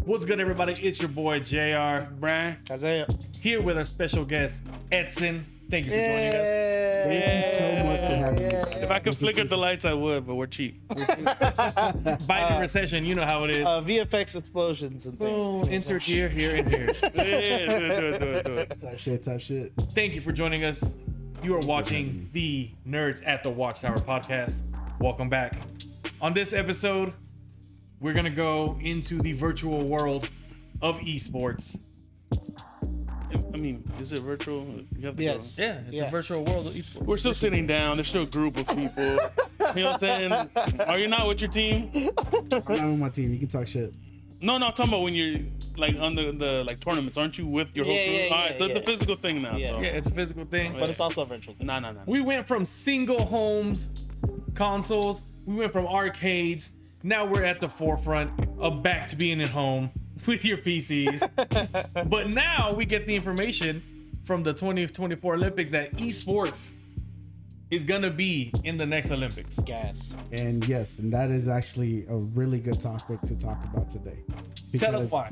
What's good, everybody? It's your boy JR. Brian. Isaiah. Here with our special guest, Edson. Thank you for joining us. Thank you so much for having me. If I could flicker the lights, I would, but we're cheap. Biden recession, you know how it is. VFX explosions and things. Oh, insert here, and here. Yeah, do it. Tough shit. Thank you for joining us. You are watching the Nerdz at the Watchtower podcast. Welcome back. On this episode, we're going to go into the virtual world of esports. I mean, is it virtual? You have to Yes. go. Yeah, it's a virtual world of esports. We're still sitting down. There's still a group of people. You know what I'm saying? Are you not with your team? I'm not with my team. You can talk shit. No, I'm talking about when you're like on the like tournaments. Aren't you with your whole Yeah, group? yeah, All right, so it's a yeah. physical thing now. Yeah. So. Yeah, it's a physical thing. But it's also a virtual thing. No. We went from single homes, consoles, we went from arcades, now we're at the forefront of back to being at home with your PCs. But now we get the information from the 2024 Olympics that esports is gonna be in the next Olympics. Gas. And yes, and that is actually a really good topic to talk about today. Tell us why.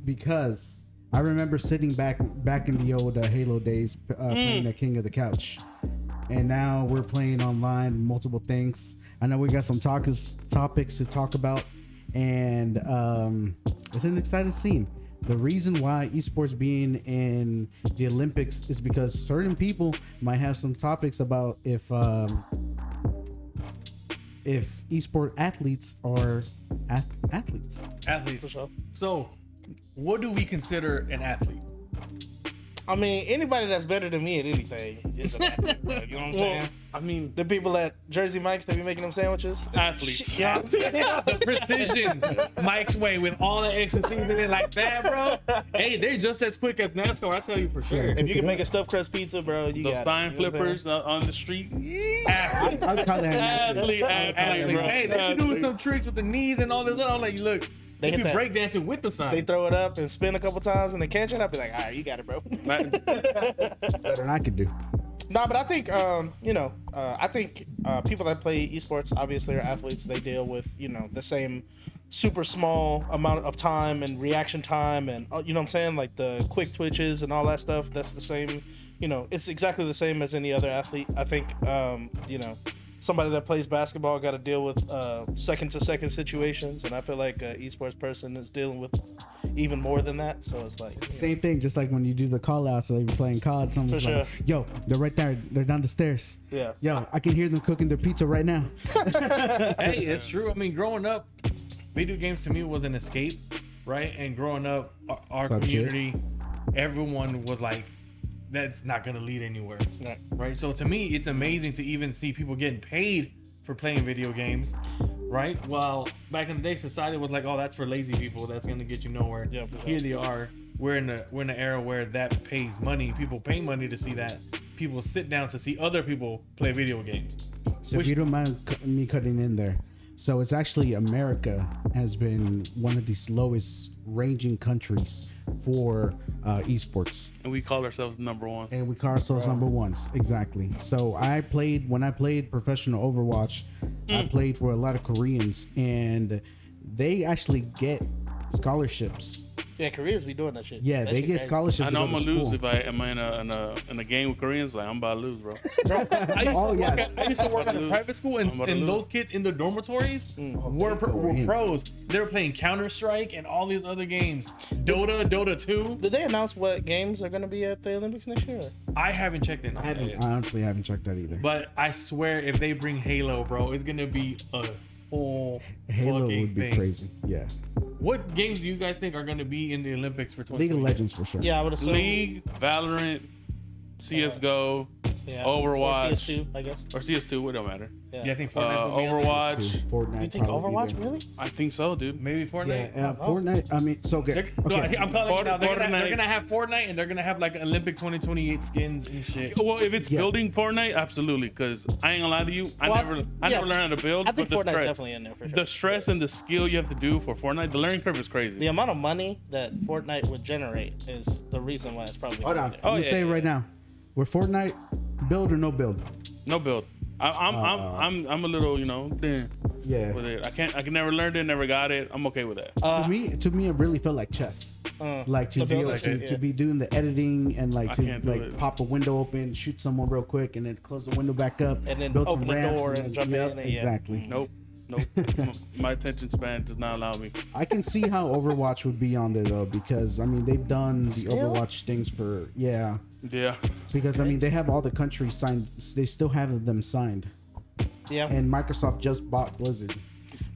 Because I remember sitting back in the old Halo days, playing the King of the Couch. And now we're playing online, multiple things. I know we got some topics to talk about, and it's an exciting scene. The reason why esports being in the Olympics is because certain people might have some topics about if esport athletes are athletes. Athletes. For sure. So, what do we consider an athlete? I mean, anybody that's better than me at anything is an athlete, bro. You know what I'm saying? I mean, The people at Jersey Mike's that be making them sandwiches. athletes. Yeah. The precision Mike's way with all the extra seasoning like that, bro. Hey, they're just as quick as NASCAR, I tell you for sure. If you can make a stuffed crust pizza, bro, you Those got Stein it. You know what I'm flippers on the street. Athlete. I'd call that an athlete. Athlete, bro. Hey, they be doing some tricks with the knees and all this. I'm like, look, They they be hit that. breakdancing with the sign. They throw it up and spin a couple times and they catch it. I'll be like, all right, you got it, bro. Better than I could do. No, but I think, I think people that play esports obviously are athletes. They deal with, the same super small amount of time and reaction time and, you know what I'm saying? Like the quick twitches and all that stuff. That's the same, it's exactly the same as any other athlete. I think, somebody that plays basketball got to deal with second to second situations. And I feel like an esports person is dealing with even more than that. So it's like, Same thing, just like when you do the call outs, so you're playing COD, someone's For like, yo, they're right there, they're down the stairs. yeah. Yo, I can hear them cooking their pizza right now. Hey, it's true. I mean, growing up, video games to me was an escape, right? And growing up, our Tough shit. community, everyone was like, that's not going to lead anywhere. Yeah. Right? So to me, it's amazing to even see people getting paid for playing video games, right? Well, back in the day, society was like, oh, that's for lazy people. That's going to get you nowhere. Yeah, for sure. Here they are. We're in an era where that pays money. People pay money to see that. People sit down to see other people play video games. So if you don't mind me cutting in there, so it's actually America has been one of the slowest ranging countries for esports, And we call ourselves number one. and we call ourselves number ones. Exactly. So when I played professional Overwatch, I played for a lot of Koreans, and they actually get scholarships. Yeah, Koreans be doing that shit. Yeah, That they shit get crazy. scholarships. I know I'm to go gonna to lose school. if I am in a game with Koreans. Like I'm about to lose, bro. Oh yeah. I used to work at a private school, and I'm about to those lose. kids in the dormitories were pros. They were playing Counter-Strike and all these other games. Dota 2. Did they announce what games are going to be at the Olympics next year? I haven't checked in on I that yet. honestly haven't checked that either. But I swear, if they bring Halo, bro, it's gonna be a whole Halo fucking would be thing. crazy. Yeah. What games do you guys think are gonna be in the Olympics for 2020? League of Legends for sure. Yeah, I would assume. League, Valorant, CS:GO, Yeah. Overwatch. Or CS2, I guess. or CS2. It don't matter. Yeah, I think Fortnite. Overwatch. Fortnite. You think probably Overwatch, either. really? I think so, dude. Maybe Fortnite. Yeah, Fortnite. I mean, so okay. No, okay. I'm calling it now. They're Fortnite. gonna have Fortnite, and they're gonna have like Olympic 2028 skins and shit. Well, if it's Yes. building Fortnite, absolutely. Because I ain't gonna lie to you, I Well, never learned how to build. I think but the Fortnite's stress, definitely in there for sure. the stress and the skill you have to do for Fortnite, the learning curve is crazy. The amount of money that Fortnite would generate is the reason why it's probably Hold on. in there. I'm gonna yeah, say it yeah. right now. With Fortnite, build or no build? No build. I'm a little, Yeah. with it. I can never learn it, never got it. I'm okay with that. To me, it really felt like chess. Like to the be able building, to be doing the editing and like I to can't do like it. pop a window open, shoot someone real quick, and then close the window back up, And then build some open the ramps, door and then- jump yep, in and- yeah. exactly. Nope. My attention span does not allow me. I can see how Overwatch would be on there though, because I mean they've done the Still? Overwatch things for Yeah. because I mean they have all the countries signed, they still have them signed, Yeah. and Microsoft just bought Blizzard.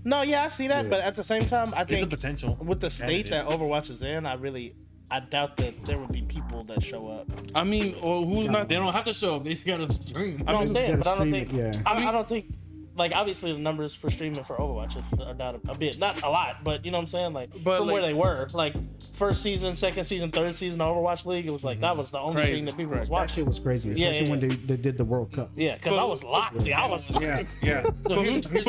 No, yeah, I see that, Yeah. but at the same time, I There's a think potential. with the state candidate. that Overwatch is in, I doubt that there would be people that show up. I mean, well, who's not? They don't have to show up. They just gotta stream. I mean, am saying, you but gotta I don't stream think. it, yeah. I don't think. Like obviously the numbers for streaming for Overwatch are down a bit, not a lot, but you know what I'm saying. Like But, from like- where they were, like first season, second season, third season of Overwatch League, it was like that was the only Crazy, thing that people correct. was That watching. shit was crazy, especially yeah. when they did the World Cup. Yeah, because I was locked. Yeah, I was. Yeah. But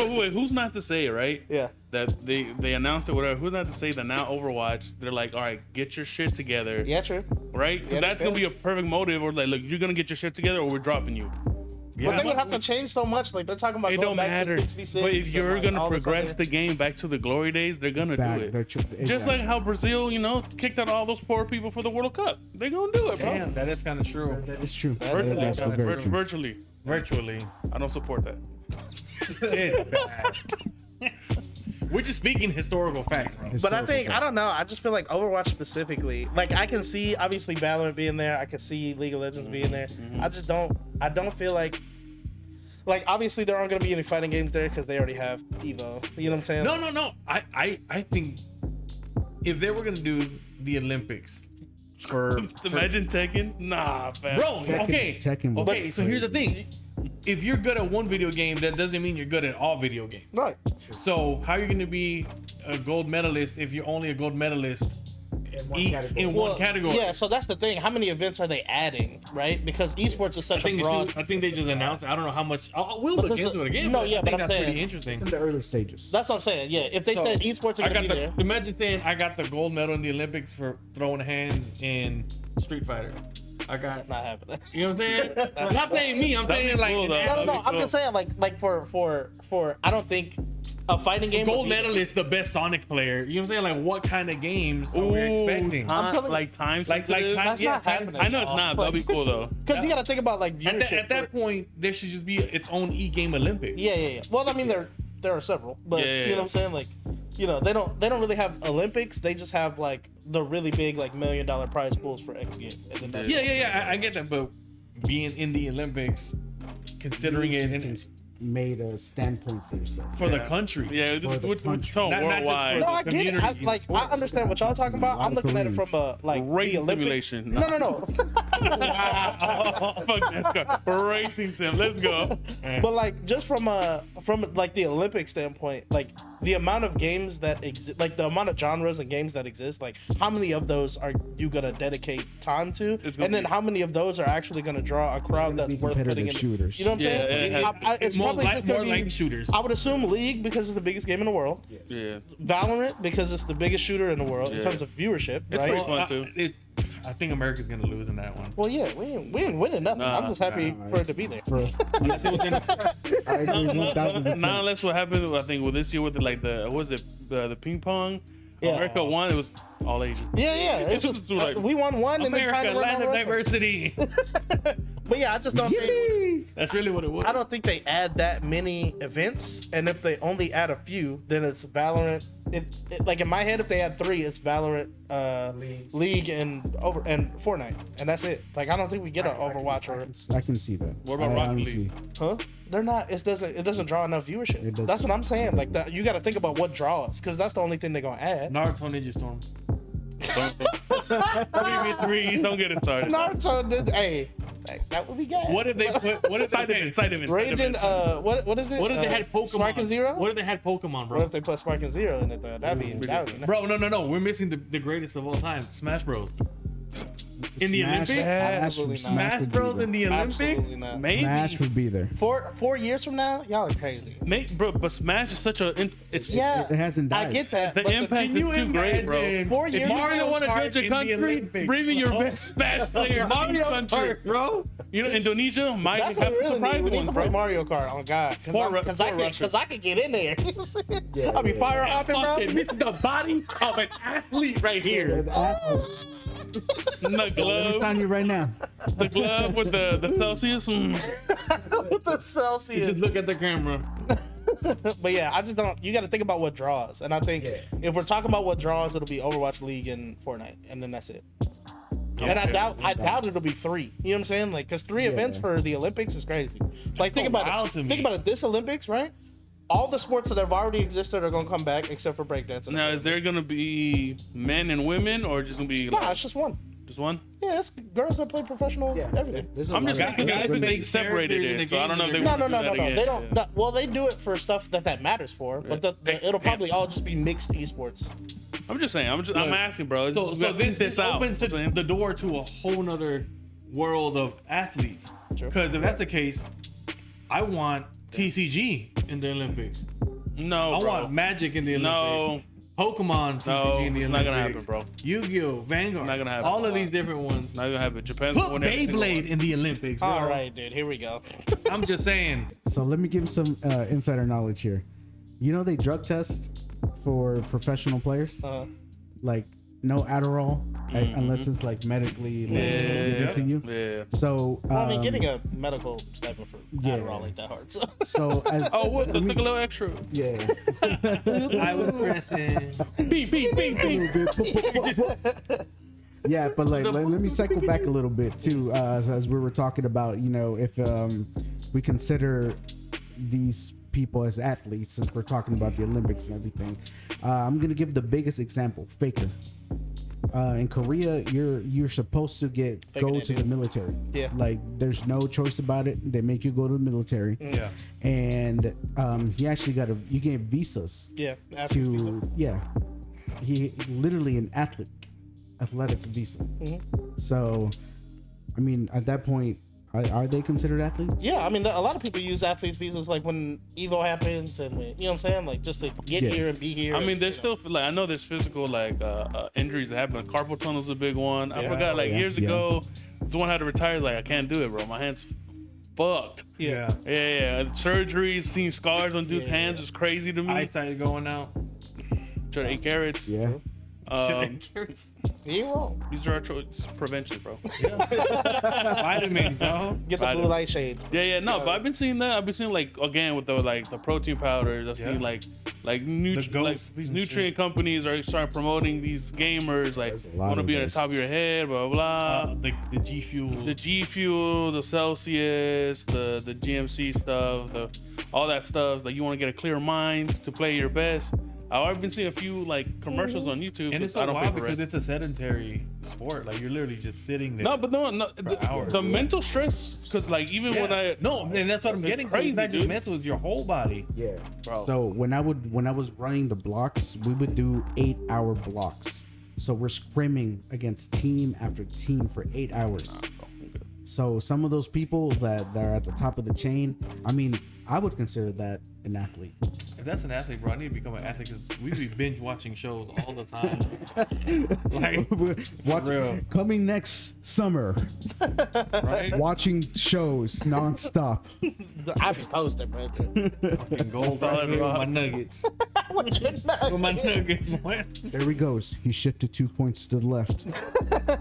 wait, who's not to say, right? Yeah. That they announced it, whatever. Who's not to say that now Overwatch, they're like, all right, get your shit together, Yeah, true. right? Because Yeah, that's gonna be a perfect motive. Or like, look, you're gonna get your shit together, or we're dropping you. But they would have to change so much. Like they're talking about It going don't back matter. to 6v6. But if you're and, like, gonna all this progress other- the game back to the glory days, they're gonna Back, do it. they're Just exactly. like how Brazil, kicked out all those poor people for the World Cup. They're gonna do it, bro. Damn, that is kind of true. That is true. That Virtually, is actually very true. virtually. Virtually. I don't support that. It's bad. We're just speaking historical facts, bro. But I Historical think I fact. don't know. I just feel like Overwatch specifically. Like I can see obviously Valorant being there. I can see League of Legends being there. I just don't. I don't feel like. Like obviously there aren't gonna be any fighting games there because they already have Evo. You know what I'm saying? No. I think if they were gonna do the Olympics for Imagine Tekken. Nah, fam. bro, Tekken- okay, Tekken was okay. So here's the crazy. thing: if you're good at one video game, that doesn't mean you're good at all video games. Right. So how are you gonna be a gold medalist if you're only a gold medalist in one category? Yeah. So that's the thing. How many events are they adding? Right? Because esports is such a broad. I think they just announced it. I don't know how much. We'll look Because into it again. no, but yeah, I but think I'm that's saying- pretty interesting. in the early stages. That's what I'm saying. Yeah. If they So, said esports are I gonna got be the. there. Imagine saying I got the gold medal in the Olympics for throwing hands in Street Fighter. I got. Not happening. You know what I'm saying? I'm not saying me. I'm That'd saying be like cool, an though. athlete. No. That'd be I'm cool. just saying like for I don't think a fighting game. gold would be- medalist, the best Sonic player. You know what I'm saying? Like what kind of games are we expecting? I'm telling you- like time Like sensitive. time- That's yeah, not happening. I know it's not, but that'd be cool though. Because you got to think about like At viewership. that, at that point, there should just be its own e-game Olympics. Yeah. Well, I mean, there are several, but Yeah. you know what I'm saying? Like, they don't really have Olympics. They just have like the really big like $1 million prize pools for X game. And then that's Yeah. I get that, but being in the Olympics, considering it in, made a standpoint for yourself. for the country. Yeah, For the with country. tone Not just worldwide. for No, I get it. I, community like I sports. understand what y'all talking about. A lot I'm of looking at it from Koreans. a like Racing the Olympics. simulation. No. Fuck NASCAR. Racing sim. Let's go. But like just from like the Olympic standpoint, like the amount of games that exist, like the amount of genres and games that exist, like how many of those are you gonna dedicate time to, It's gonna and then be- how many of those are actually gonna draw a crowd that's be worth putting in? competitive shooters. You know what I'm Yeah, saying? it has- It's more probably like, just gonna more be. like shooters. I would assume League because it's the biggest game in the world. Yeah. Valorant because it's the biggest shooter in the world in Yeah. terms of viewership, It's right? pretty fun too. I think America's gonna lose in that one. Well, yeah, we ain't winning nothing. Nah, I'm just happy for it to be there. Unless it was in- I agree 1000%. Now unless what happened, I think with this year with the ping pong. Yeah. America won. It was all Asian. Yeah. It's just like- we won one and then America, China land won of all diversity. But yeah, I just don't think. That's really what it was. I don't think they add that many events, and if they only add a few, then it's Valorant. Like in my head, if they add 3, it's Valorant, League, and Fortnite, and that's it. Like I don't think we get an Overwatch or I can see that. What about I Rocket honestly- League? huh? They're not. It doesn't draw enough viewership. It doesn't. That's what I'm saying. Like that, you got to think about what draws, because that's the only thing they're gonna add. Naruto Ninja Storm. Don't 3v3. Don't get it started. Naruto did. Hey, that would be good. What if they put? What if Side they event. Side event. Raging? What is it? What if they had Pokemon? Spark and Zero? What if they had Pokemon, bro? What if they put Spark and Zero in it though? That'd be nice. Bro, no. We're missing the greatest of all time, Smash Bros. In the Olympics? Absolutely not. Smash Bros in the Olympics? Absolutely not. Maybe. Smash would be there. 4 years from now, y'all are crazy. Bro, but Smash is such a. It's Yeah, It hasn't died. I get that. The but impact Can is you too great, bro. imagine 4 years if Mario want to Kart judge a in the country, Olympics? bring me your best Smash player. Mario country. Kart, bro. You know, Indonesia might That's have what we some really need. We surprising need ones, to play bro. Mario Kart. Oh God, because I could get in there. I'll be fire hopping, bro. Fucking, this is the body of an athlete right here. The It's glove, on you right now. the glove with the Celsius. With the Celsius. Just look at the camera. But yeah, I just don't. You got to think about what draws, and I think if we're talking about what draws, it'll be Overwatch League and Fortnite, and then that's it. And I doubt it'll be 3. You know what I'm saying? Like, cause 3 events for the Olympics is crazy. Like, think about it. Think about it. This Olympics, right? All the sports that have already existed are gonna come back except for breakdancing. Now, is there gonna be men and women, or just gonna be Nah, like, it's just one. just one? Yeah, it's girls that play professional everything. I'm just saying, Guys because make they separated characters in the it, so I don't know if they games. No, want to do that again. They don't. Yeah. no, well, they do it for stuff that matters for, but it'll probably all just be mixed esports. I'm just saying. I'm asking, bro. So this opens the door to a whole nother world of athletes. Sure. Because if that's the case, I want TCG in the Olympics. No, I bro. want Magic in the No. Olympics. Pokemon TCG No, in the it's Olympics. not gonna happen, bro. Yu-Gi-Oh, Vanguard. Not gonna happen. All of these different ones. Not gonna happen. Japan's Put gonna win every single Beyblade one. in the Olympics. Bro. All right, dude. Here we go. I'm just saying. So let me give some insider knowledge here. You know they drug test for professional players, like no Adderall unless it's like medically given to you. Yeah. So I mean, getting a medical stipend for Adderall ain't that hard. So. so as Oh, what? They took a little extra. yeah. I was pressing. Beep, beep, beep, beep. Yeah, but like let me cycle back a little bit too, as we were talking about, you know, if we consider these people as athletes, since we're talking about the Olympics and everything. I'm gonna give the biggest example, Faker. In Korea, you're supposed to go to the military. Yeah. Like there's no choice about it. They make you go to the military. Yeah. And he actually you get visas Yeah. he literally an athletic visa. So I mean at that point are they considered athletes? Yeah, I mean, a lot of people use athletes visas like when Evo happens and when, you know what I'm saying, like just to get here and be here. I mean, and, there's still like I know there's physical like injuries that happen. Carpal tunnel's a big one. I forgot like years ago, someone had to retire. Like I can't do it, bro. My hands fucked. Yeah. Yeah. Surgeries, seeing scars on dudes' hands is crazy to me. Eyesight going out. Try to 8 carats. Yeah. He ain't wrong. These are our prevention, bro. Vitamins, huh? Get the blue light shades. Yeah, no, but I've been seeing that. I've been seeing like again with the protein powders. I've seen like these nutrient companies are starting promoting these gamers like want to be on the top of your head, blah blah. The G Fuel. The G Fuel, the Celsius, the GMC stuff, all that stuff. Like you want to get a clear mind to play your best. I've been seeing a few like commercials on YouTube. And it's so wild because it's a sedentary sport. Like you're literally just sitting there. No, but no, hours. the mental stress, because like even when I and that's what I'm getting. crazy, It's not just dude. mental; it's your whole body. Yeah. bro. So when I was running the blocks, we would do 8-hour blocks. So we're scrimming against team after team for 8 hours. So some of those people that are at the top of the chain, I mean, I would consider that an athlete. If that's an athlete, bro, I need to become an athlete because we be binge watching shows all the time. Like, real. Coming next summer, right? watching shows nonstop. I be posting, bro. Fucking gold right here with my nuggets. What's your nut? With my nuggets, boy. There he goes. He shifted 2 points to the left.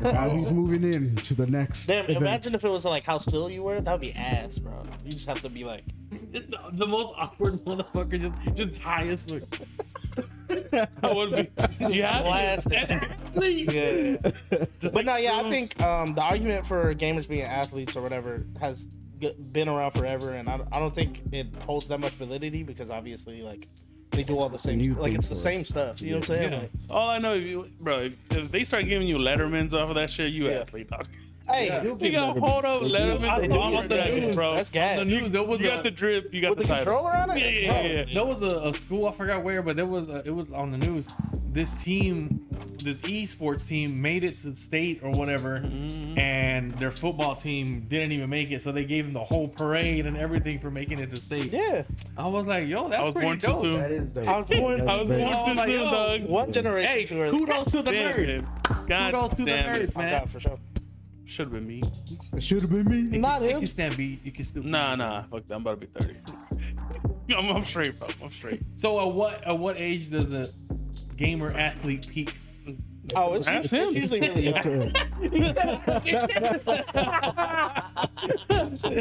Now he's moving in to the next Damn, event. imagine if it was like how still you were. That would be ass, bro. You just have to be like, The most awkward motherfucker, just high as fuck. I would be. Yeah. blasted. Yeah. But no, yeah, I think the argument for gamers being athletes or whatever has been around forever, and I don't think it holds that much validity because obviously, like, they do all the same, like it's the same stuff. You know what I'm saying? Yeah. Like, All I know, if they start giving you Lettermans off of that shit, you athlete, dog. hey, You got hold up Letterman on the news, bro. that's gas. On the news, there was You got the drip, you got With the the title. controller on it? Yeah. There was a school, I forgot where, but it was on the news. this team, this esports team made it to state or whatever, and their football team didn't even make it, so they gave them the whole parade and everything for making it to state. Yeah. I was like, yo, that's pretty dope. Too soon. That is dope. I was born That's too very- too like, soon, yo, dog. One generation Hey, too early. kudos to the Damn nerds. it. God Kudos to the damn it. nerds, Oh, man. God, for sure. Should have been me. It should have been me. Not You him. can stand beat. You can still. Nah. Fuck that. I'm about to be 30. I'm straight, bro. I'm straight. So at what age does a gamer athlete peak? Oh, it's Ask him. usually really young.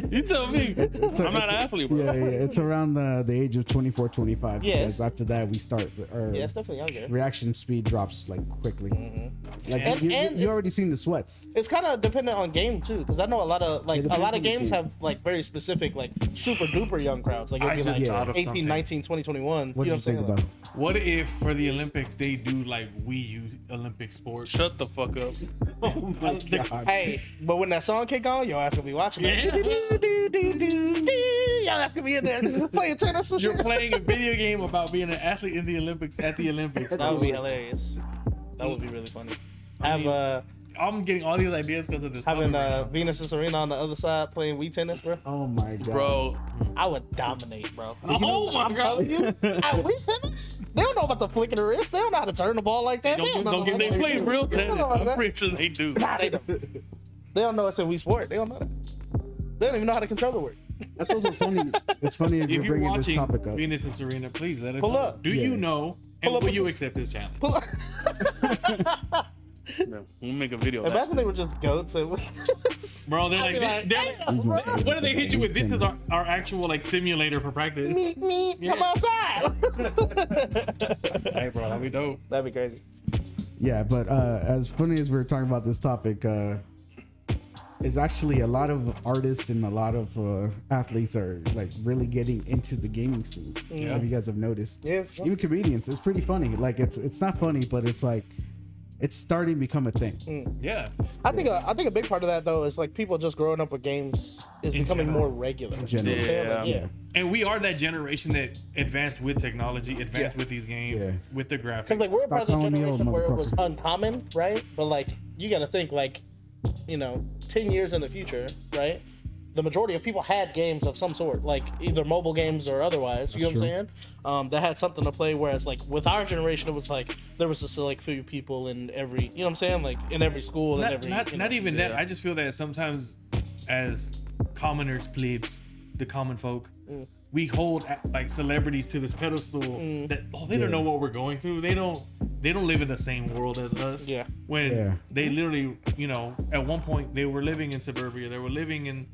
You tell me. I'm not an athlete, bro. Yeah, it's around the age of 24, 25. Yes. Because after that, we start. Our Yeah, it's definitely younger. reaction speed drops like quickly. Like And- you it's- already seen the sweats. It's kind of dependent on game too, because I know a lot of It depends on the games game. have like very specific like super duper young crowds. Like it'll I be just like thought of 18, something. 19, 20, 21. What you do know you think what I'm about? saying? What if for the Olympics they do like Wii U Olympic sports? Shut the fuck up. Oh my god. Like, hey, but when that song kick on, your ass gonna be watching that. Your ass gonna be in there playing tennis and You're shit. playing a video game about being an athlete in the Olympics at the Olympics. That would be hilarious. That would be really funny. I'm getting all these ideas because of this. Having topic right now. Venus and Serena on the other side playing Wii tennis, bro. Oh my god. Bro, I would dominate, bro. Oh my I'm god! telling you, at Wii tennis, they don't know about the flick of the wrist. They don't know how to turn the ball like that. they play real tennis. I'm pretty sure they do. Nah, they don't. They don't know it's a Wii sport. They don't know that. They don't even know how the controller works. That's also funny. It's funny if If you're you're bringing this watching topic up. Venus and Serena, please let us Pull know. up. Do Yeah. you know? Pull And up will a- you accept this challenge? Pull up. We'll make a video of that. Imagine they were just goats at Wii tennis. Bro, they're I'd like, be they're "Damn, bro. what do they hit you with? This is our actual like simulator for practice. Meet me. Come Yeah. outside. Hey, bro, that'd be dope. That'd be crazy. Yeah, but as funny as we're talking about this topic, is actually a lot of artists and a lot of athletes are like really getting into the gaming scenes. Yeah. If you guys have noticed, Yeah, for sure. even comedians, it's pretty funny. Like it's not funny, but it's like it's starting to become a thing. Yeah. I think a big part of that though is like people just growing up with games is In becoming general. more regular. In general. You know what I'm saying? Like, Yeah. yeah. And we are that generation that advanced with technology, advanced with these games, Yeah. with the graphics. Because like we're a part of the calling me old, generation where it was motherfucker. uncommon, right? But like you got to think like, 10 years in the future, right? The majority of people had games of some sort, like either mobile games or otherwise. You know That's what I'm saying? That had something to play. Whereas like with our generation, it was like there was a select few people in every, you know what I'm saying? Like in every school and every. not even that. yeah. I just feel that sometimes, as commoners, plebes, the common folk, we hold like celebrities to this pedestal that they don't know what we're going through. They don't live in the same world as us. Yeah. When Yeah. they literally, at one point they were living in suburbia, they were living in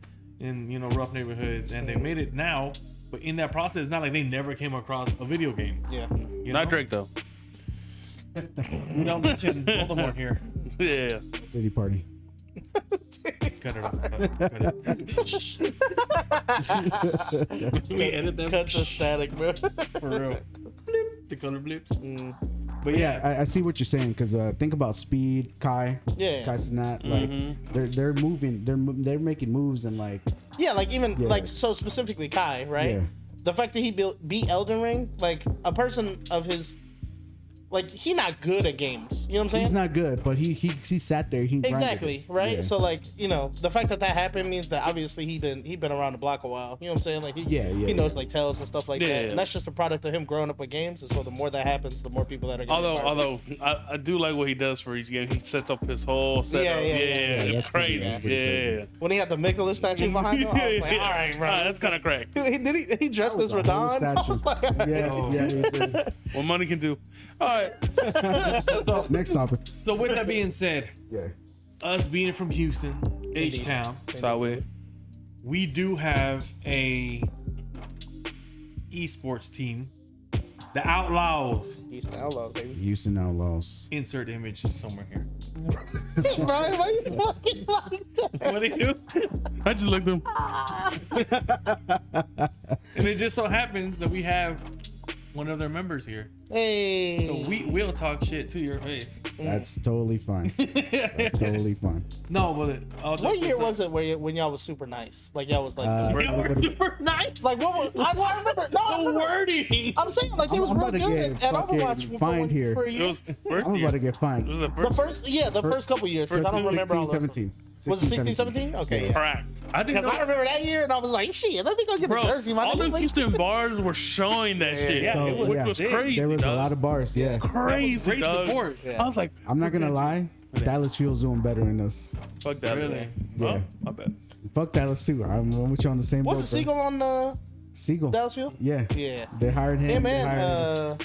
rough neighborhoods, and they made it now. But in that process, it's not like they never came across a video game. Yeah. You Not know? Drake though. We don't mention Voldemort here. Yeah. Diddy party. Cut it off. Cut it. We edit them Cut the static, bro. for real. Blip, the color blips. But Yeah, I see what you're saying because think about Speed, Kai, Yeah. Kai Cenat, like they're moving, they're making moves and like Yeah, like even Yeah. like so specifically Kai, right? Yeah. The fact that he beat Elden Ring, like a person of his, like he not good at games. You know what I'm saying? he's not good, but he sat there, he grinded Exactly, it. right? Yeah. So like, the fact that happened means that obviously he been around the block a while. You know what I'm saying? Like he knows like tells and stuff like Yeah, that. yeah. And that's just a product of him growing up with games. And so the more that happens, the more people that are getting a part of it. Although I do like what he does for each game. He sets up his whole setup. Yeah, it's that's pretty- crazy. that's pretty Yeah. When he had the Mikula statue behind him, I was like, all right, bro. That's kind of cracked. He dressed as The whole Radon. I was like, all right. yeah, he did. What money can do. All right. Next topic. So with that being said, Yeah. us being from Houston, H-Town, Solid. we do have a esports team, the Outlaws. He's the outlaw, baby. Houston Outlaws. Insert image somewhere here. Brian, why you fucking like that? What do you do? I just looked at him. And it just so happens that we have one of their members here. Hey. So we'll talk shit to your face. That's totally fine. That's totally fine. No, but what year was it when y'all was super nice? Like y'all was like super nice. like what was I remember no The wording. I'm saying like it was I'm real about to good get at Overwatch fucking fined here. for It years. was the first I'm year. about to get fined. It was the The first couple years, because I don't remember all those. 17. Was it 16, 17? Okay, yeah. Correct. I didn't Because know. I remember that year, and I was like, shit, let me go get Bro, the jersey. all the Houston bars were showing that shit, yeah, So, it which yeah. was crazy. There was dog. a lot of bars, yeah. Crazy, Great dog. support. Yeah. I was like, I'm not gonna lie, Dallas feels doing better than us. fuck that. Really? Yeah. Oh, my bad. Fuck Dallas too. I'm with you on the same What's boat. the Seagull on Seagull. Dallas Field? Yeah. Yeah. They hired him. Hey, they hired man,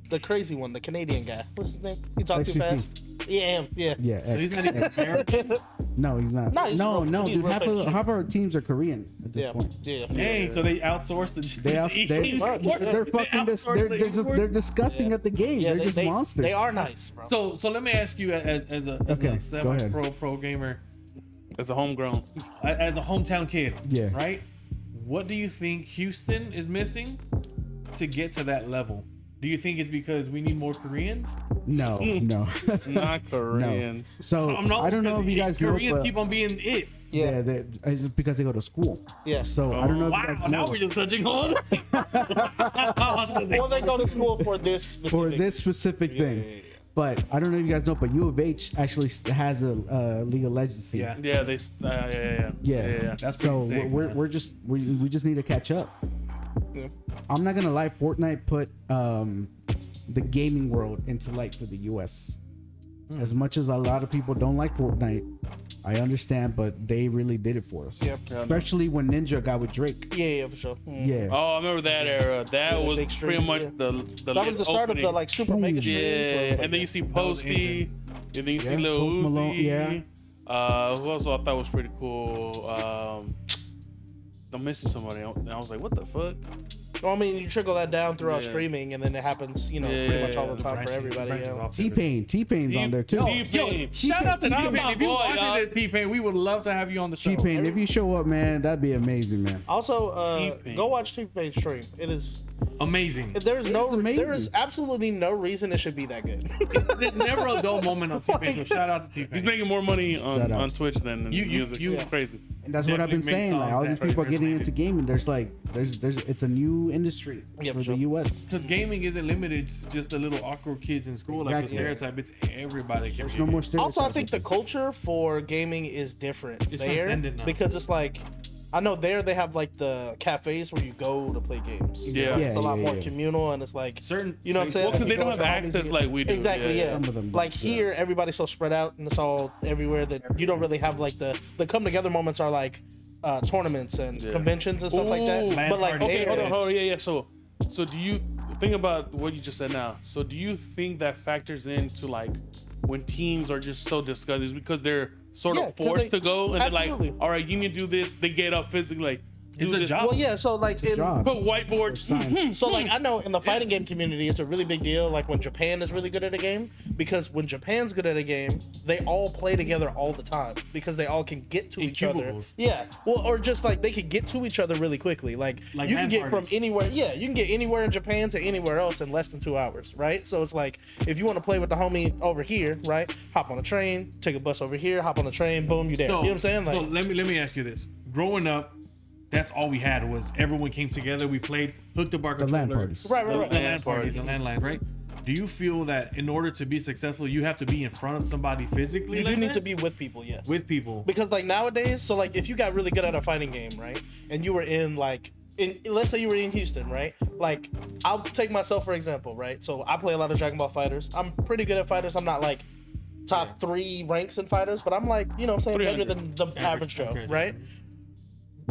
the crazy one, the Canadian guy. What's his name? He talked too XCC. fast. Yeah, him. Yeah. yeah. X. He's not even there. No, he's not. No, he's no, real- he's dude. real Half famous. of our teams are Korean at this Yeah. point. Yeah. Dang, so they outsourced the. They're fucking. They're disgusting Yeah. at the game. Yeah, They're just monsters. They are nice, bro. So let me ask you, as a Okay, go semi ahead. pro gamer, As a homegrown. as a hometown kid, Yeah. right? What do you think Houston is missing to get to that level? Do you think it's because we need more Koreans? No, no. Not Koreans. So I don't know if you guys know, Koreans but keep on being it. yeah, it's because they go to school. Yeah. So I don't know if you Wow, guys now know. we're just touching on. Or they go to school for this specific. For this specific thing. yeah. But I don't know if you guys know, but U of H actually has a League of Legends scene. Yeah. Yeah, they. Yeah. That's So pretty sick, we're just we just need to catch up. Yeah. I'm not gonna lie, Fortnite put the gaming world into light for the US. As much as a lot of people don't like Fortnite, I understand, but they really did it for us. Yep. Especially when Ninja got with Drake. Yeah, for sure. Yeah. Oh, I remember that era. That the was big pretty stream, much yeah. the That was the start opening. of the like super mega streams. Yeah, and then you see Posty, and then you see Lil Post Uzi. Malone, yeah. Who else I thought was pretty cool? I'm missing somebody. And I was like, what the fuck? Well, I mean, you trickle that down throughout Yeah. streaming, and then it happens, pretty much all the time for everybody. You know? T-Pain's on there too. T-Pain. Shout out to T-Pain, T-Pain. If you're boy, watching dog. this, T-Pain, we would love to have you on the show. T-Pain, if you show up, man, that'd be amazing, man. Also, T-Pain. go watch T-Pain stream. It is. Amazing. There amazing. is absolutely no reason it should be that good. There's never a dull moment on T-Pain, so shout out to T-Pain. He's making more money Shout out. on Twitch than in music. you- Crazy. And that's what I've been Definitely saying. makes Like all these songs people that are getting resonate. into gaming. There's it's a new industry Yeah, for for sure. the US. Because gaming isn't limited to just the little awkward kids in school, like the Exactly. stereotype. It's everybody. Can There's be no it. more stereotypes. Also, I think the culture for gaming is different It's there transcendent now. because it's like, I know there they have like the cafes where you go to play games. Yeah. Yeah, It's a lot yeah, more yeah. communal, and it's like, Certain, you know what I'm saying? Well, because Like, they you go don't with have your homies, access you- like we do. Exactly, yeah. Some of them Like do, here, everybody's so spread out and it's all everywhere that you don't really have like the come together moments are like tournaments and Yeah. conventions and stuff like that. Ooh. LAN But like, parties. Okay, there- hold on. Yeah. So do you think about what you just said now? So do you think that factors into like when teams are just so disgusted is because they're sort Yeah, of 'cause forced they- to go and they're absolutely. like, all right, you need to do this. They get up physically, like, do It's a this. job. Well, yeah. So like, in, job. Put whiteboard. Sign. so like I know in the fighting game community, it's a really big deal. Like when Japan is really good at a game, because when Japan's good at a game, they all play together all the time because they all can get to In each other. cubicles. Yeah. Well, or just like they can get to each other really quickly. Like you can LAN get from parties. anywhere. Yeah, you can get anywhere in Japan to anywhere else in less than 2 hours, right? So it's like if you want to play with the homie over here, right? Hop on a train, take a bus over here, hop on a train, boom, you there. So, you know what I'm saying? Like, so let me ask you this: growing up, that's all we had was everyone came together. We played, hooked up our The LAN controller. parties. right. The LAN LAN parties, the parties. landline, right? Do you feel that in order to be successful, you have to be in front of somebody physically? You like do need that? to be with people, yes. with people. Because like nowadays, so like if you got really good at a fighting game, right, and you were in like let's say you were in Houston, right? Like I'll take myself for example, right? So I play a lot of Dragon Ball Fighters. I'm pretty good at fighters. I'm not like top 3 ranks in fighters, but I'm like, you know what I'm saying, better 300. than the average Joe, okay. right?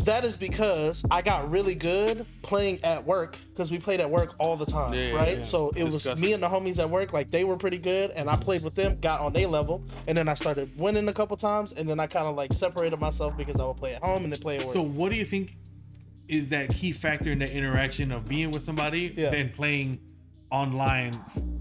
That is because I got really good playing at work because we played at work all the time, Yeah, right? yeah. So it was Disgusting. me and the homies at work, like they were pretty good, and I played with them, got on their level, and then I started winning a couple times, and then I kind of like separated myself because I would play at home and then play at work. So what do you think is that key factor in that interaction of being with somebody Yeah. than playing online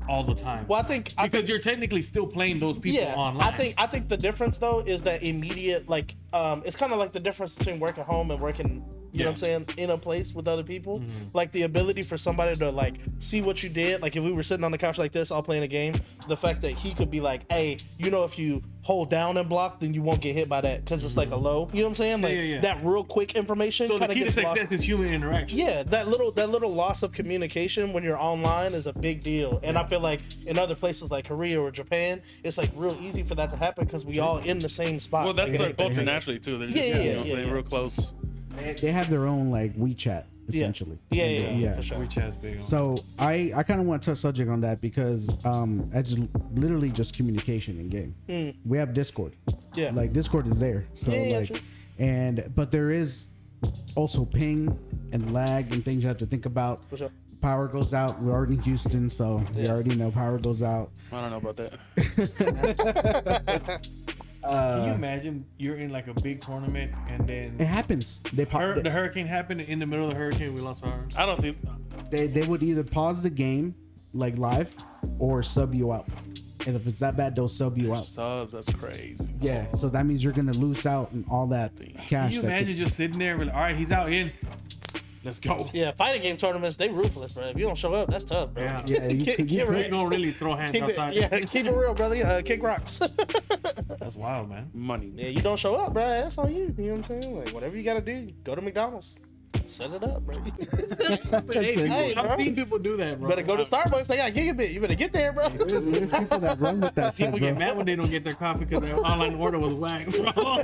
all the time? Well, I think because you're technically still playing those people yeah, online. I think the difference though is that immediate like it's kind of like the difference between working home and working you know what I'm saying, in a place with other people. Like the ability for somebody to like see what you did. Like if we were sitting on the couch like this all playing a game, the fact that he could be like, hey, you know, if you hold down and block, then you won't get hit by that because it's like a low, you know what I'm saying, like that real quick information. So the key to success is human interaction. Yeah, that little loss of communication when you're online is a big deal. And I feel like in other places like Korea or Japan, it's like real easy for that to happen because we all in the same spot. Well, that's their culture naturally too. They're just, you know what I'm saying, real close. They have their own like WeChat essentially. Yeah, for sure. WeChat's big on. So I kind of want to touch subject on that because it's literally just communication in game. We have Discord. Yeah, like Discord is there. So but there is also ping and lag and things you have to think about. For sure. Power goes out. We're already in Houston, so we already know power goes out. I don't know about that. Can you imagine you're in like a big tournament and then it happens? They the hurricane happened in the middle of the hurricane. We lost power. I don't think they would either pause the game like live or sub you out. And if it's that bad, they'll sub you out. Subs, that's crazy. Yeah, so that means you're gonna lose out and all that cash. Can you imagine just sitting there with, all right, he's out in. Let's go. Yeah, fighting game tournaments, they ruthless, bro. If you don't show up, that's tough, bro. Yeah, you don't really throw hands outside. Keep it real, brother. Kick rocks. That's wild, man. Money. Yeah, you don't show up, bro. That's on you. You know what I'm saying? Like, whatever you gotta do, go to McDonald's. Set it up, bro. I've seen people do that, bro. Better go to Starbucks. They got gigabit. You better get there, bro. There's people that run with that. People get mad when they don't get their coffee because their online order was whack, bro.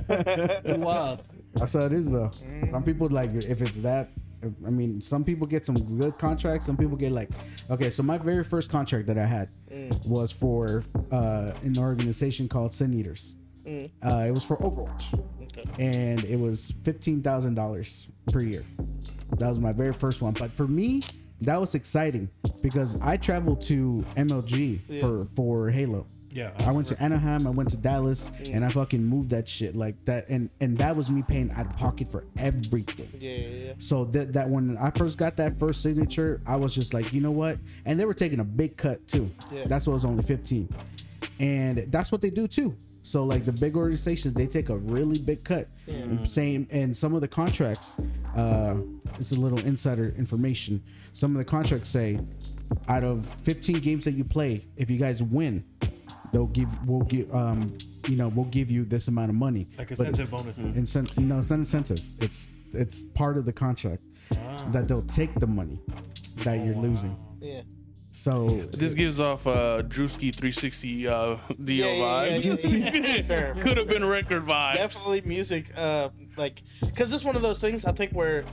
Wow. That's how it is, though. Some people like if it's that. I mean, some people get some good contracts. Some people get like, okay. So my very first contract that I had was for an organization called Sin Eaters. It was for Overwatch, and it was $15,000 per year. That was my very first one. But for me, that was exciting because I traveled to MLG for Halo. Yeah, I went to Anaheim, I went to Dallas, and I fucking moved that shit like that. And that was me paying out of pocket for everything. Yeah. So that when I first got that first signature, I was just like, you know what? And they were taking a big cut too. Yeah. That's what it was only 15. And that's what they do too. So like the big organizations, they take a really big cut. And some of the contracts, it's a little insider information. Some of the contracts say, out of 15 games that you play, if you guys win, we'll give you this amount of money. Like incentive bonuses. No, it's not incentive. It's part of the contract that they'll take the money that you're losing. Yeah. So this gives off Drewski 360 deal vibes. Could have been record vibes. Definitely music, like, because it's one of those things I think where,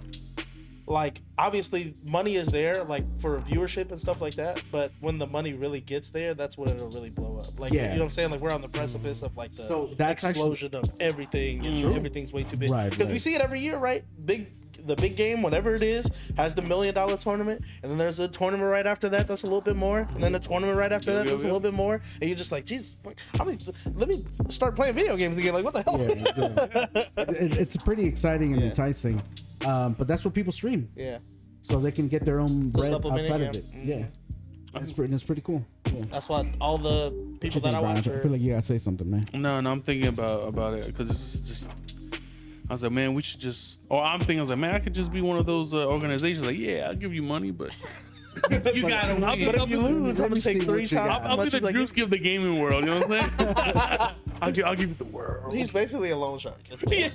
like, obviously money is there, like, for viewership and stuff like that. But when the money really gets there, that's when it'll really blow up. Like, you know what I'm saying? Like, we're on the precipice of like the explosion of everything, and everything's way too big. Because we see it every year, right? The big game, whatever it is, has the $1 million tournament, and then there's a tournament right after that that's a little bit more, and then a tournament right after that that's a little bit more, and you're just like, Jesus, let me start playing video games again. Like, what the hell? It's pretty exciting and enticing, but that's what people stream. Yeah. So they can get their own bread outside of it. Yeah. It's pretty cool. Yeah. That's why all the people that I watch. I feel like you gotta say something, man. No, I'm thinking about it because this is just. I was like, man, we should just. Or I'm thinking, I was like, man, I could just be one of those organizations. Like, yeah, I'll give you money, but you gotta win. But if you lose, I'm gonna take 3 times. I'll be the Drewski of the gaming world. You know what I'm saying? I'll give you the world. He's basically a loan shark. That's the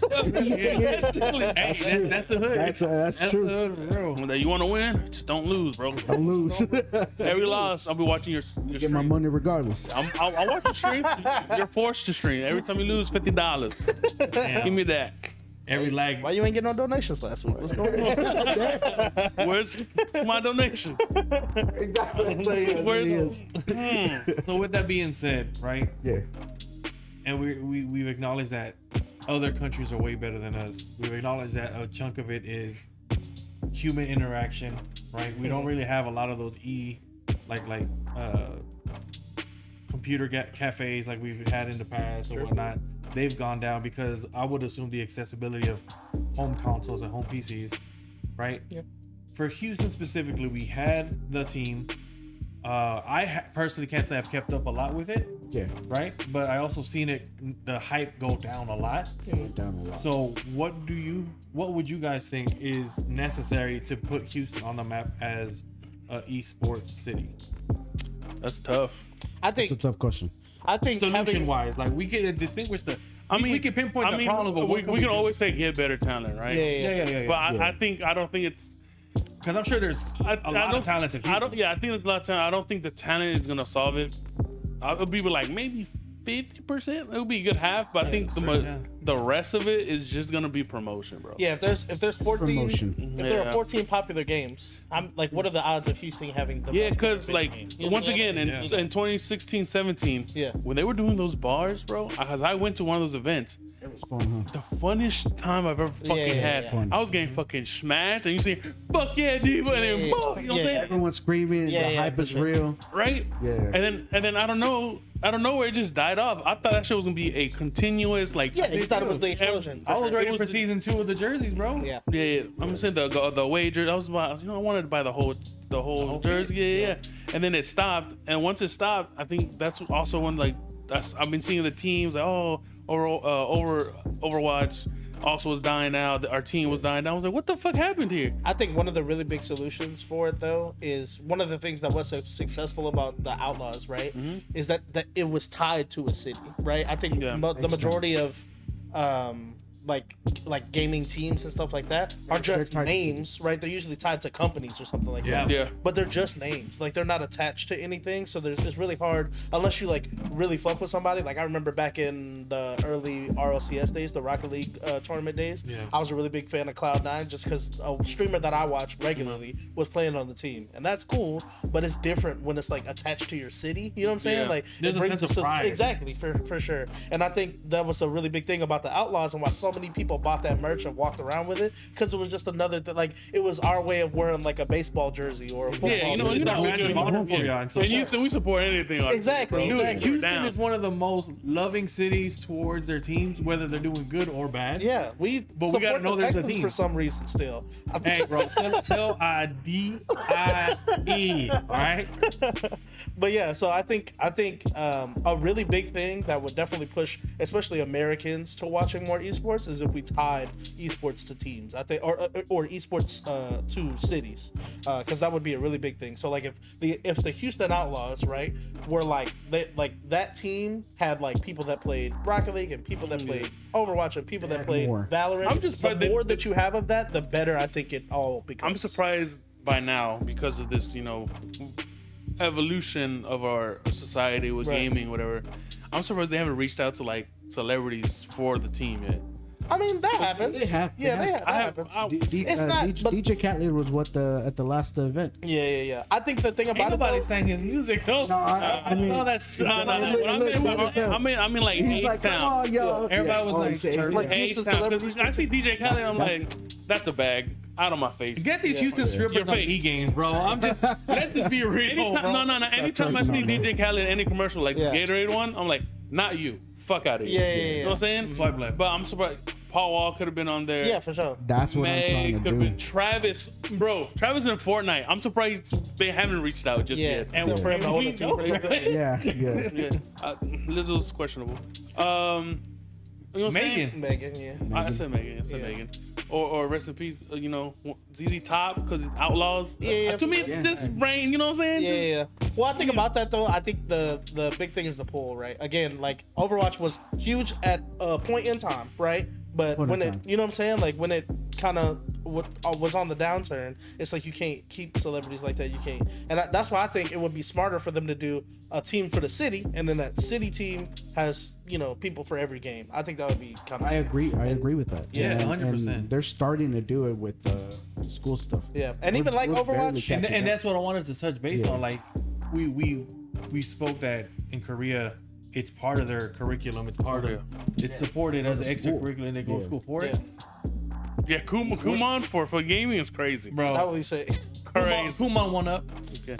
hood. That's true. The hood, bro. You want to win? Just don't lose, bro. Don't lose. Every loss, I'll be watching your Get stream. my money regardless. I'll watch your stream. You're forced to stream. Every time you lose, $50. Give me that. Every lag. Why you ain't getting no donations last week? What's going on? Where's my donation? Exactly. So with that being said, right? Yeah. And we've acknowledged that other countries are way better than us. We've acknowledged that a chunk of it is human interaction, right? We don't really have a lot of those computer cafes like we've had in the past or whatnot. They've gone down because I would assume the accessibility of home consoles and home PCs, right? Yep. For Houston specifically, we had the team. I personally can't say I've kept up a lot with it, Yeah. right? But I also seen the hype go down a lot. Down a lot. So what would you guys think is necessary to put Houston on the map as a esports city? That's tough. I think It's a tough question. Solution wise, like we can distinguish we can pinpoint the problem. But we can always say get better talent, right? Yeah. But I don't think it's. Because I'm sure there's a lot of talented people. I think there's a lot of talent. I don't think the talent is gonna solve it. It'll be like maybe 50%. It'll be a good half, but I think the rest of it is just gonna be promotion, bro. Yeah, if there's 14, Promotion. if there are 14 popular games, I'm like, what are the odds of Houston having the most because popular like game? You know once what I'm again saying? in 2016-17, when they were doing those bars, bro, because I went to one of those events, It was fun, huh? the funnest time I've ever fucking had. yeah. I was getting fucking smashed, and you see, fuck yeah, Diva, and then, boom, you know what I'm saying? Everyone's screaming. The hype is real. Right? Yeah. And then I don't know where it just died off. I thought that shit was gonna be a continuous like. Yeah, you thought it was the explosion. I was ready It was for the- season 2 of the jerseys, bro. Yeah. Yeah. I'm saying the wager. I was about, I wanted to buy the whole jersey. Yeah. And then it stopped. And once it stopped, I think that's also when like I've been seeing the teams like Overwatch also was dying out. Our team was dying down. I was like, what the fuck happened here? I think one of the really big solutions for it, though, is one of the things that was so successful about the Outlaws, right? Is that it was tied to a city, right? I think the majority of like gaming teams and stuff like that are just names, right? They're usually tied to companies or something like that. Yeah. But they're just names. Like they're not attached to anything. So it's really hard unless you like really fuck with somebody. Like I remember back in the early RLCS days, the Rocket League tournament days. Yeah. I was a really big fan of Cloud9 just because a streamer that I watch regularly was playing on the team, and that's cool. But it's different when it's like attached to your city. You know what I'm saying? Yeah. Like There's it a brings sense of pride. Exactly, for sure. And I think that was a really big thing about the Outlaws and why so many people bought that merch and walked around with it, because it was just another like it was our way of wearing like a baseball jersey or a football jersey. And we support anything. Exactly. Houston is one of the most loving cities towards their teams, whether they're doing good or bad. Yeah, we gotta know the there's a Texans team. for some reason still. Hey, bro, tell IDIE, all right? But yeah, so I think a really big thing that would definitely push, especially Americans, to watching more esports is if we tied esports to teams. I think, or esports to cities, because that would be a really big thing. So like if the Houston Outlaws, right, were like that team had like people that played Rocket League and people that played Overwatch and people that played Valorant. I'm just the more that you have of that, the better I think it all becomes. I'm surprised by now because of this, evolution of our society with gaming, whatever. I'm surprised they haven't reached out to like celebrities for the team yet. I mean, that happens. They have. That happens. It's not. But DJ Catley was at the last event. Yeah. I think the thing about Ain't it, nobody though, sang his music, though. No, I mean, no, that's No. I mean like he's like, come H-Town. on, yo. Everybody was like, like H-Town. Houston H-Town. I see DJ Khaled, I'm like, that's a bag out of my face. Get these Houston strippers on E-games, bro. Let's just be real, bro. No. Anytime I see DJ Khaled in any commercial, like the Yeah. Gatorade one, I'm like, not you. Fuck out of here. Yeah. You know what I'm saying? Swipe left. But I'm surprised. Paul Wall could have been on there. Yeah, for sure. That's what I'm trying Meg to could have do. been Travis. Bro, Travis in Fortnite. I'm surprised they haven't reached out just Yeah, yet. and for him to hold the team. Yeah. Yeah. Lizzo's questionable. You know what I'm saying? Megan. Megan, yeah. I said Megan. Yeah. Megan. Or rest in peace, ZZ Top because it's Outlaws. Yeah. To me, just rain. You know what I'm saying? Yeah. Well, I think about that though. I think the big thing is the pool, right? Again, like Overwatch was huge at a point in time, right? But Point in when it, time. you know what I'm saying? Like when it kind of was on the downturn, it's like you can't keep celebrities like that. You can't, and that's why I think it would be smarter for them to do a team for the city, and then that city team has people for every game. I think that would be kind of. I agree with that. Yeah, And- 100%. and they're starting to do it with school stuff. Yeah, and even like We're barely Overwatch. catching And up. that's what I wanted to touch base Yeah. on. Like, we spoke that in Korea, it's part of their curriculum. It's part of it's supported as an extracurricular, and they go to school for it. Yeah, Kumon for gaming is crazy. Bro, How would you say? Crazy. Kumon one up Okay.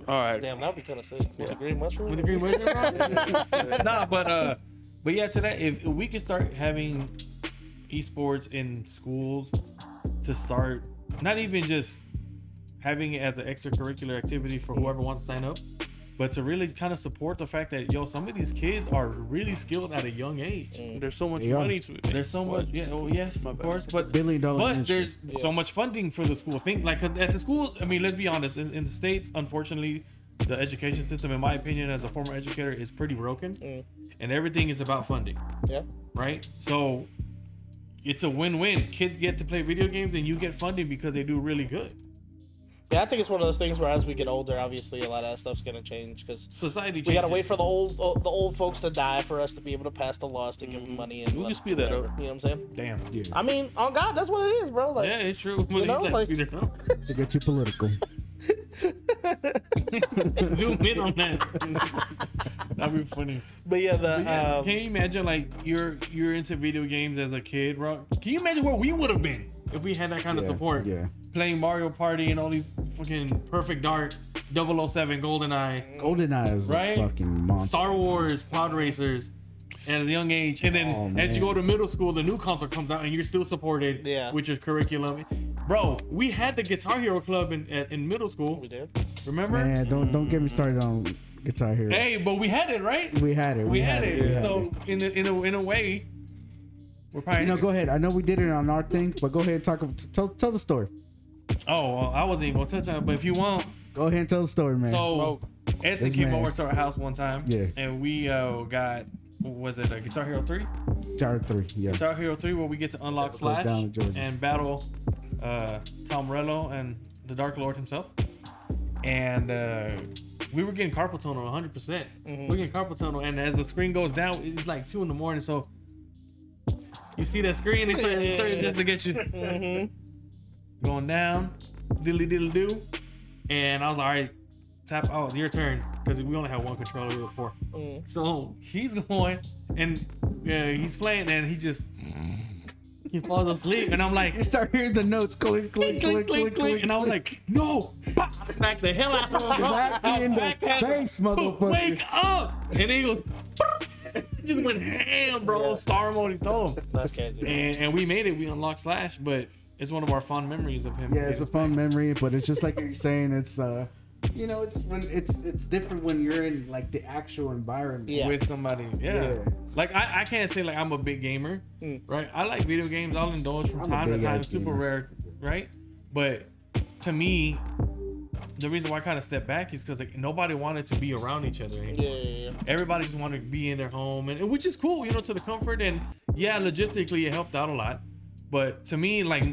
All right. Damn, that would be kind of sick. With the green mushroom. with the green mushroom. Nah, but yeah, today if we could start having esports in schools to start, not even just having it as an extracurricular activity for whoever wants to sign up, but to really kind of support the fact that some of these kids are really skilled at a young age. There's so much money to it. There's so much, yes, of course, but $1 billion but industry. there's so much funding for the school. Think like 'cause at the schools. I mean, let's be honest. In the States, unfortunately, the education system, in my opinion, as a former educator, is pretty broken, and everything is about funding. Yeah. Right. So it's a win-win. Kids get to play video games, and you get funding because they do really good. Yeah, I think it's one of those things where as we get older, obviously a lot of that stuff's gonna change because Society. we gotta changes. wait for the old folks to die for us to be able to pass the laws to give them money and We let can speed that whatever, up. You know what I'm saying? Damn. Yeah. I mean, on God, that's what it is, bro. Like, Yeah, it's true. You know, like- To get too political. zoom in on that. That'd be funny. but yeah, the Can you imagine like you're into video games as a kid, bro? Can you imagine where we would have been if we had that kind of support? Yeah. Playing Mario Party and all these fucking Perfect Dark, 007, GoldenEye, GoldenEye is Right? a fucking monster. Star Wars, Pod Racers, at a young age, and then Oh, as you man. go to middle school, the new console comes out and you're still supported with your curriculum. Bro, we had the Guitar Hero Club in middle school. we did. Remember? Man, don't get me started on Guitar Hero. Hey, but we had it, right? We had it. We had it. We had So it. in a way, we're probably. Go ahead. I know we did it on our thing, but go ahead and tell the story. Oh, well, I wasn't even gonna touch on it, but if you want, Go ahead and tell the story, man. so Edson This came man. over to our house one time. Yeah. And we got, was it a Guitar Hero 3? Guitar 3, yeah. Guitar Hero 3, where we get to unlock Goes Slash down to Georgia. and battle Tom Morello and the Dark Lord himself. And we were getting carpal tunnel 100%. We're getting carpal tunnel, and as the screen goes down, it's like 2 a.m. So you see that screen, it's starting just to get you going down, diddly diddly do. And I was like, all right, tap. Oh, your turn, because we only have one controller before. So he's going, and he's playing, and he falls asleep, and I'm like, You start hearing the notes click, click, click, click, click, and I was like, no, pop, smack the hell out of him. Smack me in the face, motherfucker. Wake up! And then he goes, just went ham, bro. Star mode, he told him. That's crazy. And we made it. We unlocked Slash, but it's one of our fond memories of him. Yeah, it's a fun memory, but it's just like you're saying, it's it's when it's different when you're in like the actual environment. Yeah. With somebody. Yeah. Like I can't say like I'm a big gamer, right? I like video games. I'll indulge from I'm a time to big time. ass Super gamer. rare, right? But to me, the reason why I kind of stepped back is because like nobody wanted to be around each other anymore. Yeah. Everybody just wanted to be in their home, and which is cool, to the comfort. And yeah, logistically it helped out a lot. But to me, like,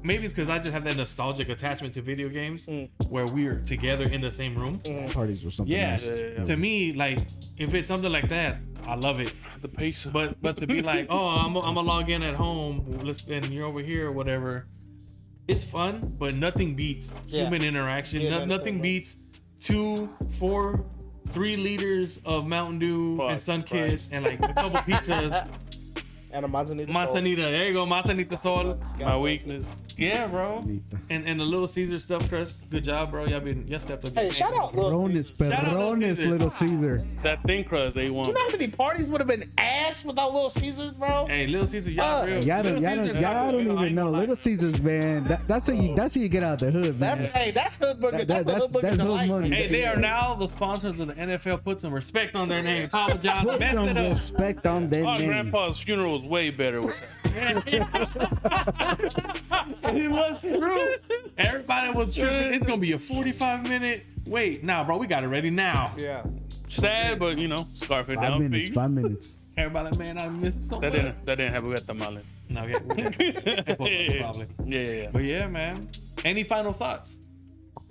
maybe it's because I just have that nostalgic attachment to video games where we're together in the same room. Parties or something. Yeah. else. To me, like, if it's something like that, I love it. The pace. But to be like, oh, I'm gonna log in at home, and you're over here or whatever. It's fun, but nothing beats human interaction. Yeah, Nothing beats 2, 4, 3 liters of Mountain Dew and Sunkist and like a couple pizzas. And a Manzanita. Manzanita, there you go, Manzanita Sol. My weakness. Yeah, bro. And the Little Caesar stuffed crust. Good job, bro. Y'all stepped up. Hey, shout out, Lil Perrones, Shout out Little Perrones, Caesar. Little Caesar. That thin crust, they You want. know how many parties would have been ass without Little Caesars, bro? Hey, Little Caesar, y'all real. Y'all Little Caesar, don't I even ain't know. gonna lie. Little Caesars, man. That's how you get out the hood, man. That's hood booger. That's That's hood booger hood delight. money. Hey, they are now the sponsors of the NFL. Put some respect on their name. Apologize. Put Mess some it up. respect on their Oh, name. Grandpa's funeral was way better with that. It was true. Everybody was tripping. It's gonna be a 45-minute wait. Nah, bro, we got it ready now. Yeah. Sad, but scarf it down. Peace. 5 minutes. Everybody, man, I miss it so That much. didn't happen with tamales. No, yeah, probably. Yeah. But yeah, man. Any final thoughts?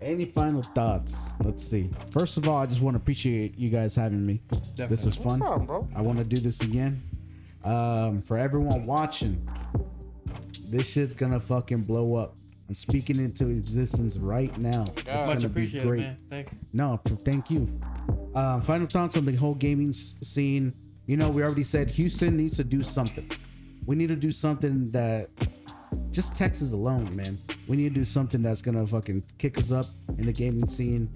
Any final thoughts? Let's see. First of all, I just want to appreciate you guys having me. This is fun. No problem, bro. I want to do this again. For everyone watching, this shit's gonna fucking blow up. I'm speaking into existence right now. It's Much gonna be appreciated, great. man. Thank you. No, thank you. Final thoughts on the whole gaming scene. We already said Houston needs to do something. We need to do something that just Texas alone, man. We need to do something that's gonna fucking kick us up in the gaming scene.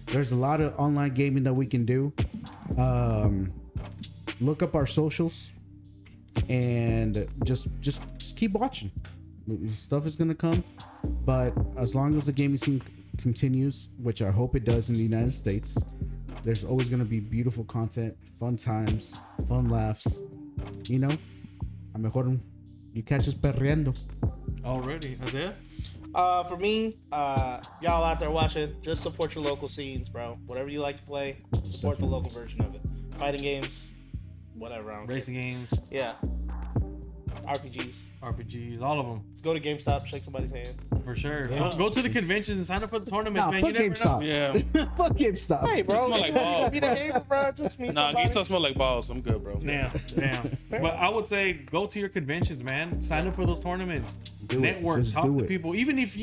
There's a lot of online gaming that we can do. Look up our socials and just keep watching. Stuff is gonna come, but as long as the gaming scene continues, which I hope it does in the United States, There's always gonna be beautiful content, fun times, fun laughs. You know, a mejor you catch us perreando. Already, Isaiah? For me, y'all out there watching, just support your local scenes, bro. Whatever you like to play, support the local version of it. Fighting games, whatever. I don't Racing games, care. Yeah. RPGs, all of them. Go to GameStop, shake somebody's hand. For sure. Yeah. Go to the conventions and sign up for the tournaments, Nah, man. fuck You never know. GameStop. Yeah. Fuck GameStop. Hey, bro. Smell like balls, Be the gamer, bro. Just me. Nah, GameStop smell like balls. I'm good, bro. Damn. But I would say go to your conventions, man. Sign up for those tournaments. Do it. Network, Just talk do to it. people. Even if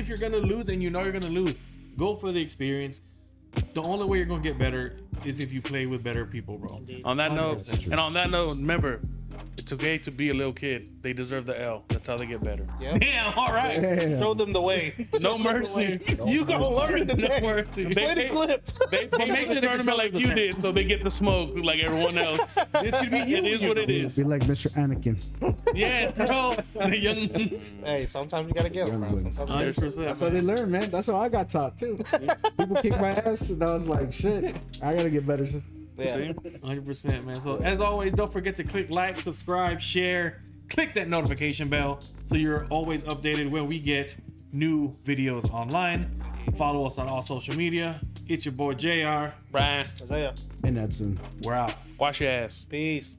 you're gonna lose and you know you're gonna lose, go for the experience. The only way you're gonna get better is if you play with better people, bro. On that note, That's true. and on that note, remember, it's okay to be a little kid. They deserve the L. That's how they get better. Yeah. Damn, all right. Yeah. Show them the way. No mercy. You gonna learn today. mercy. Play the clip. They make the tournament like you did, so they get the smoke like everyone else. This could be you. It is what it is. Be like Mr. Anakin. Yeah, bro. The young. Hey, sometimes you gotta get them, bro. Younglings. Sometimes you gotta- 100%. That's how they learn, man. That's how I got taught too. People kick my ass, and I was like, shit, I gotta get better. Yeah. 100%, man. So as always, don't forget to click like, subscribe, share, click that notification bell so you're always updated when we get new videos online. Follow us on all social media. It's your boy JR. Brian, Isaiah. And Edson. We're out. wash your ass. Peace.